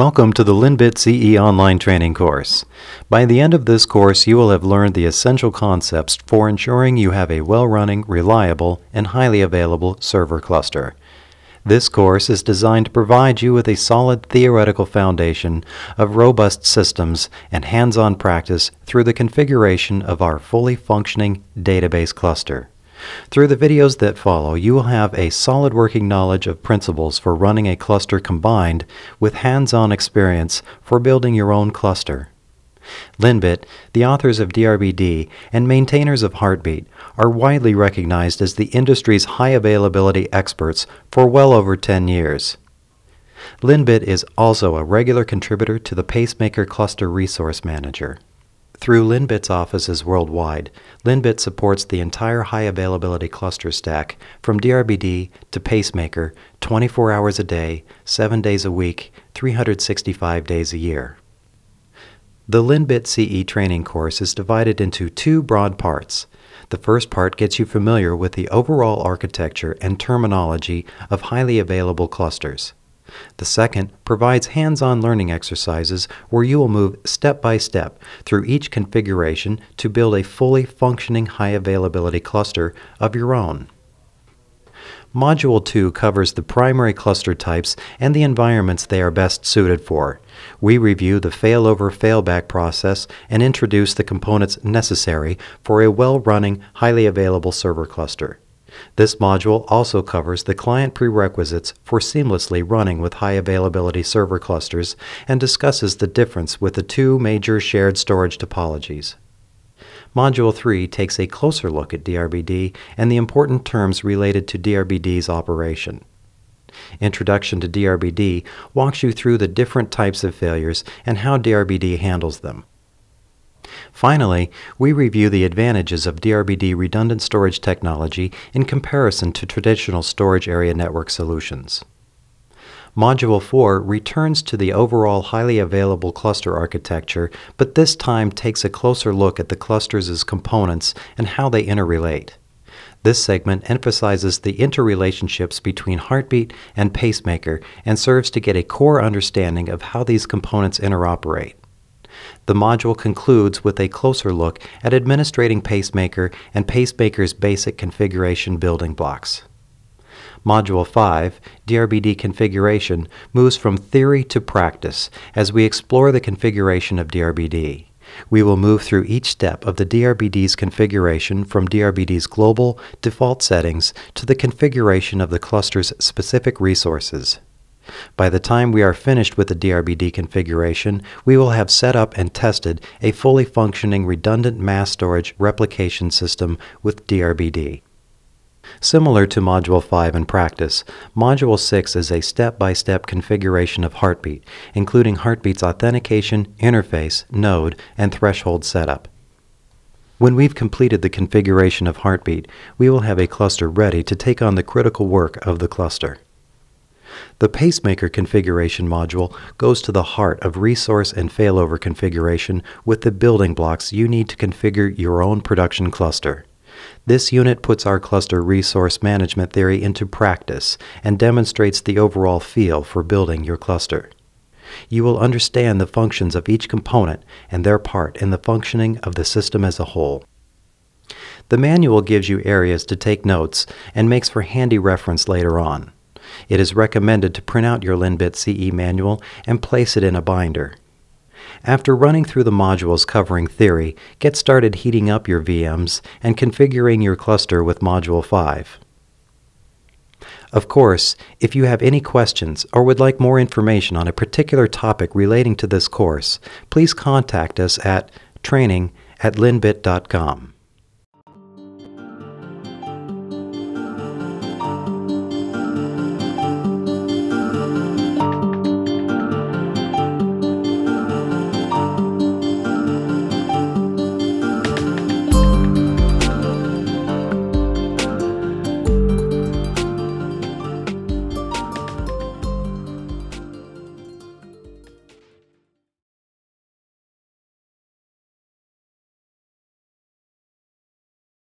Welcome to the LINBIT CE online training course. By the end of this course, you will have learned the essential concepts for ensuring you have a well-running, reliable, and highly available server cluster. This course is designed to provide you with a solid theoretical foundation of robust systems and hands-on practice through the configuration of our fully functioning database cluster. Through the videos that follow, you will have a solid working knowledge of principles for running a cluster combined with hands-on experience for building your own cluster. LINBIT, the authors of Drbd, and maintainers of Heartbeat are widely recognized as the industry's high availability experts for well over 10 years. LINBIT is also a regular contributor to the Pacemaker Cluster Resource Manager. Through LINBIT's offices worldwide, LINBIT supports the entire high availability cluster stack from Drbd to Pacemaker 24 hours a day, 7 days a week, 365 days a year. The LINBIT CE training course is divided into two broad parts. The first part gets you familiar with the overall architecture and terminology of highly available clusters. The second provides hands-on learning exercises where you will move step by step through each configuration to build a fully functioning high availability cluster of your own. Module 2 covers the primary cluster types and the environments they are best suited for. We review the failover failback process and introduce the components necessary for a well-running, highly available server cluster. This module also covers the client prerequisites for seamlessly running with high availability server clusters and discusses the difference with the two major shared storage topologies. Module 3 takes a closer look at Drbd and the important terms related to Drbd's operation. Introduction to Drbd walks you through the different types of failures and how Drbd handles them. Finally, we review the advantages of Drbd redundant storage technology in comparison to traditional storage area network solutions. Module 4 returns to the overall highly available cluster architecture, but this time takes a closer look at the clusters as components and how they interrelate. This segment emphasizes the interrelationships between Heartbeat and Pacemaker and serves to get a core understanding of how these components interoperate. The module concludes with a closer look at administrating Pacemaker and Pacemaker's basic configuration building blocks. Module 5, Drbd configuration, moves from theory to practice as we explore the configuration of Drbd. We will move through each step of the Drbd's configuration from Drbd's global default settings to the configuration of the cluster's specific resources. By the time we are finished with the Drbd configuration, we will have set up and tested a fully functioning redundant mass storage replication system with Drbd. Similar to Module 5 in practice, Module 6 is a step-by-step configuration of Heartbeat, including Heartbeat's authentication, interface, node, and threshold setup. When we've completed the configuration of Heartbeat, we will have a cluster ready to take on the critical work of the cluster. The Pacemaker configuration module goes to the heart of resource and failover configuration with the building blocks you need to configure your own production cluster. This unit puts our cluster resource management theory into practice and demonstrates the overall feel for building your cluster. You will understand the functions of each component and their part in the functioning of the system as a whole. The manual gives you areas to take notes and makes for handy reference later on. It is recommended to print out your LINBIT CE manual and place it in a binder. After running through the modules covering theory, get started heating up your VMs and configuring your cluster with Module 5. Of course, if you have any questions or would like more information on a particular topic relating to this course, please contact us at training@linbit.com.